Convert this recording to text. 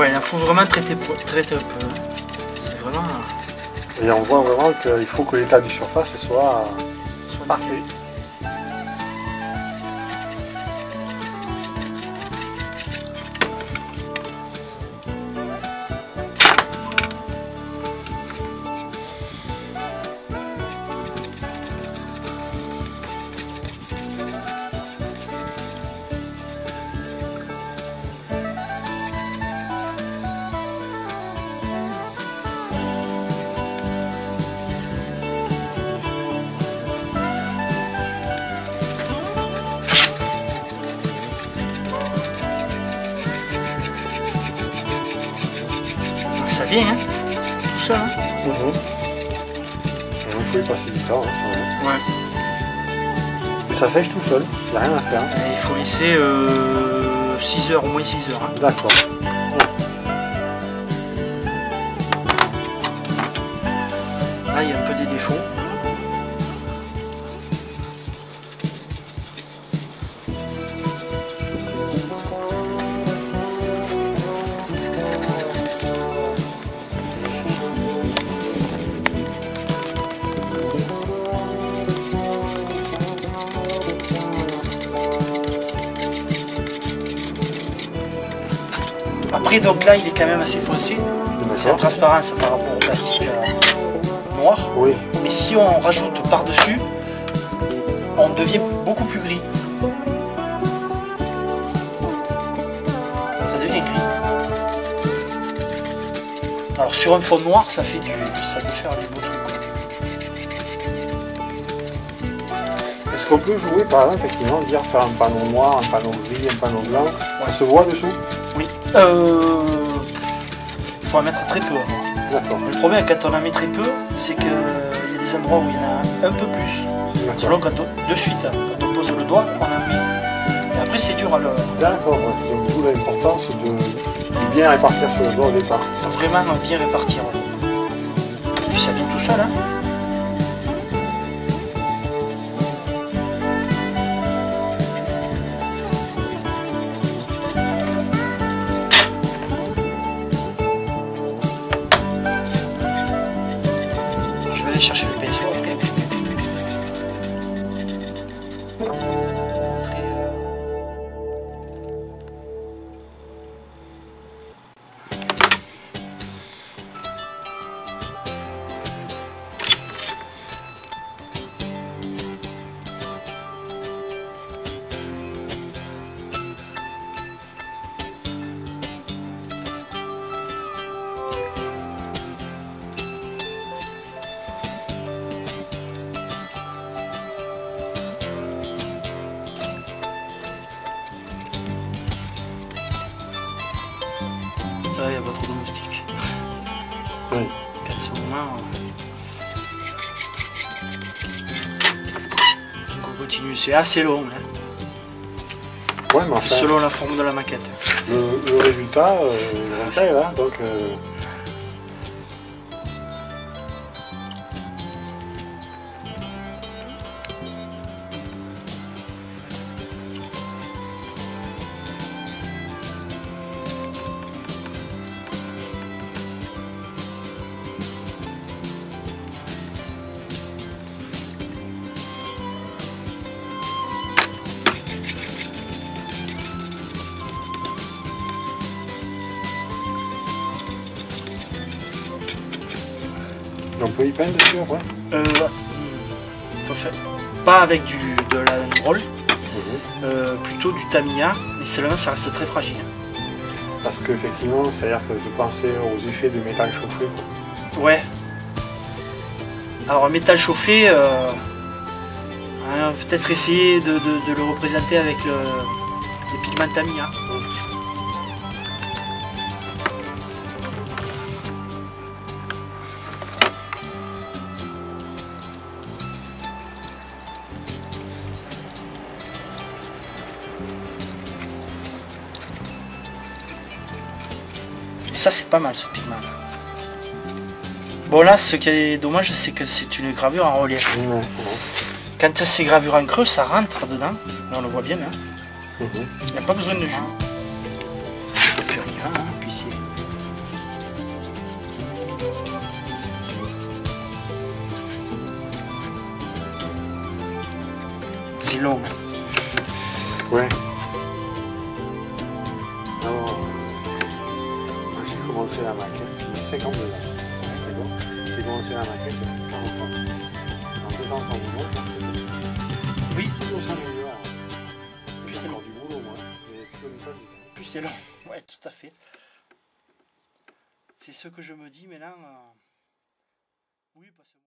Ouais, il faut vraiment traiter peu. C'est vraiment... Et on voit vraiment qu'il faut que l'état du surface soit parfait. Ça vient, hein, tout ça. Hein. Il faut y passer du temps. Hein. Ouais. Et ça sèche tout seul, il n'y a rien à faire. Et il faut laisser 6 heures, au moins 6 heures. Hein. D'accord. Là, il y a un peu des défauts. Après, donc là, il est quand même assez foncé. C'est la transparence par rapport au plastique noir. Oui. Mais si on rajoute par-dessus, on devient beaucoup plus gris. Ça devient gris. Alors sur un fond noir, ça peut faire des beaux trucs. Est-ce qu'on peut jouer par exemple, effectivement, dire faire un panneau noir, un panneau gris, un panneau blanc, on se voit dessous? Oui. Il faut en mettre très peu. D'accord. Le problème quand on en met très peu, c'est qu'il y a des endroits où il y en a un peu plus. Selon quand de suite, quand on pose le doigt, on en met. Et après c'est dur à le... D'accord, donc d'où l'importance de bien répartir sur le doigt au départ. Vraiment bien répartir. Et puis ça vient tout seul. Hein. Je vais aller chercher le pinceau après. Il y a pas trop de moustiques. Oui. Quand ils sont moins. Donc on continue, c'est assez long. Hein. Ouais, mais enfin, c'est selon la forme de la maquette. Le résultat est là, donc. On peut y peindre dessus après? Faut faire. Pas avec de la roll, plutôt du Tamiya, mais seulement ça reste très fragile. Parce qu'effectivement, c'est-à-dire que je pensais aux effets de métal chauffé. Quoi. Ouais. Alors un métal chauffé, peut-être essayer de le représenter avec les pigments Tamiya. Et ça c'est pas mal ce pigment. Bon là ce qui est dommage c'est que c'est une gravure en relief. Quand c'est gravure en creux ça rentre dedans. Là on le voit bien là. Il n'y a pas besoin de jus. Plus rien, hein. Puis c'est C'est long. Ouais. Alors, moi j'ai commencé la maquette, j'ai 52 ans. D'accord. J'ai commencé la maquette il y a 40 ans. En faisant en boulot, Oui. toujours s'améliorer. Plus c'est long. Du boulot, moi. Et plus on pas du tout. Plus c'est long. Ouais, tout à fait. C'est ce que je me dis maintenant. Oui, parce que...